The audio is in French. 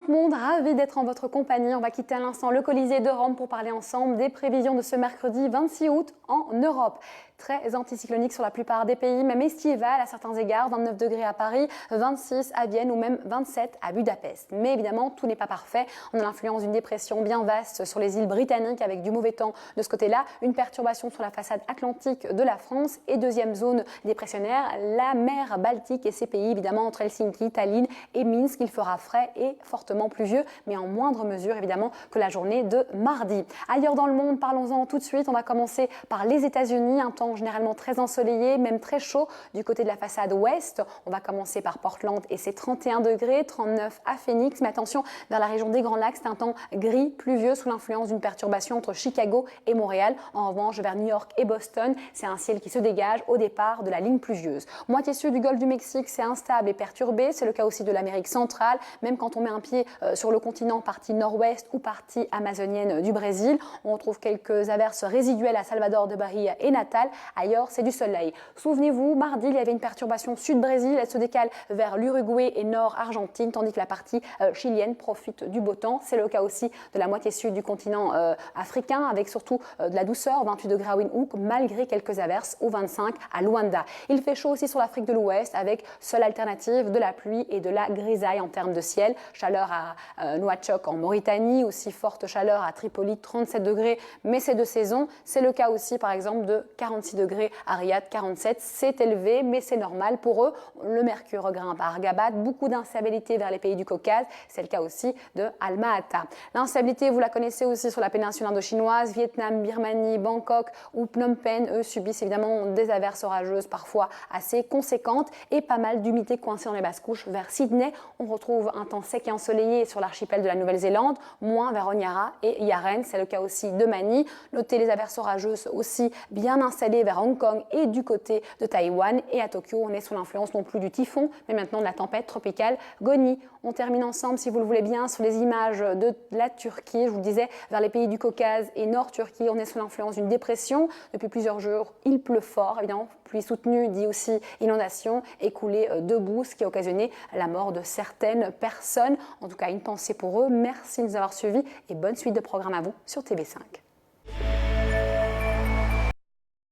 Monde, ravi d'être en votre compagnie. On va quitter à l'instant le Colisée de Rome pour parler ensemble des prévisions de ce mercredi 26 août en Europe. Très anticyclonique sur la plupart des pays, même estival à certains égards, 29 degrés à Paris, 26 à Vienne ou même 27 à Budapest. Mais évidemment, tout n'est pas parfait. On a l'influence d'une dépression bien vaste sur les îles britanniques avec du mauvais temps de ce côté-là, une perturbation sur la façade atlantique de la France et deuxième zone dépressionnaire, la mer Baltique et ses pays, évidemment entre Helsinki, Tallinn et Minsk. Il fera frais et fortement pluvieux, mais en moindre mesure évidemment que la journée de mardi. Ailleurs dans le monde, parlons-en tout de suite. On va commencer par les États-Unis, un temps généralement très ensoleillé, même très chaud du côté de la façade ouest. On va commencer par Portland et ses 31 degrés, 39 à Phoenix. Mais attention, vers la région des Grands Lacs, c'est un temps gris, pluvieux sous l'influence d'une perturbation entre Chicago et Montréal. En revanche, vers New York et Boston, c'est un ciel qui se dégage au départ de la ligne pluvieuse. Moitié sud du golfe du Mexique, c'est instable et perturbé. C'est le cas aussi de l'Amérique centrale. Même quand on met un pied sur le continent, partie nord-ouest ou partie amazonienne du Brésil, on retrouve quelques averses résiduelles à Salvador de Bahia et Natal. Ailleurs, c'est du soleil. Souvenez-vous, mardi, il y avait une perturbation sud-Brésil. Elle se décale vers l'Uruguay et nord-Argentine, tandis que la partie chilienne profite du beau temps. C'est le cas aussi de la moitié sud du continent africain, avec surtout de la douceur, 28 degrés à Windhoek, malgré quelques averses, ou 25 à Luanda. Il fait chaud aussi sur l'Afrique de l'Ouest, avec seule alternative de la pluie et de la grisaille en termes de ciel. Chaleur à Nouakchott en Mauritanie, aussi forte chaleur à Tripoli, 37 degrés, mais c'est de saison. C'est le cas aussi, par exemple, de 46 degrés à Riyad, 47. C'est élevé, mais c'est normal pour eux. Le mercure grimpe à Argabat, beaucoup d'instabilité vers les pays du Caucase. C'est le cas aussi de Alma-Ata. L'instabilité, vous la connaissez aussi sur la péninsule indochinoise, Vietnam, Birmanie, Bangkok ou Phnom Penh. Eux subissent évidemment des averses orageuses parfois assez conséquentes et pas mal d'humidité coincée dans les basses couches. Vers Sydney, on retrouve un temps sec et ensoleillé sur l'archipel de la Nouvelle-Zélande, moins vers Honiara et Yaren. C'est le cas aussi de Manille. Notez les averses orageuses aussi bien installées vers Hong Kong et du côté de Taïwan. Et à Tokyo, on est sous l'influence non plus du typhon, mais maintenant de la tempête tropicale Goni. On termine ensemble, si vous le voulez bien, sur les images de la Turquie. Je vous le disais, vers les pays du Caucase et Nord-Turquie, on est sous l'influence d'une dépression. Depuis plusieurs jours, il pleut fort, évidemment. Pluie soutenue dit aussi inondation et coulée de boue, ce qui a occasionné la mort de certaines personnes. En tout cas, une pensée pour eux. Merci de nous avoir suivis et bonne suite de programme à vous sur TV5.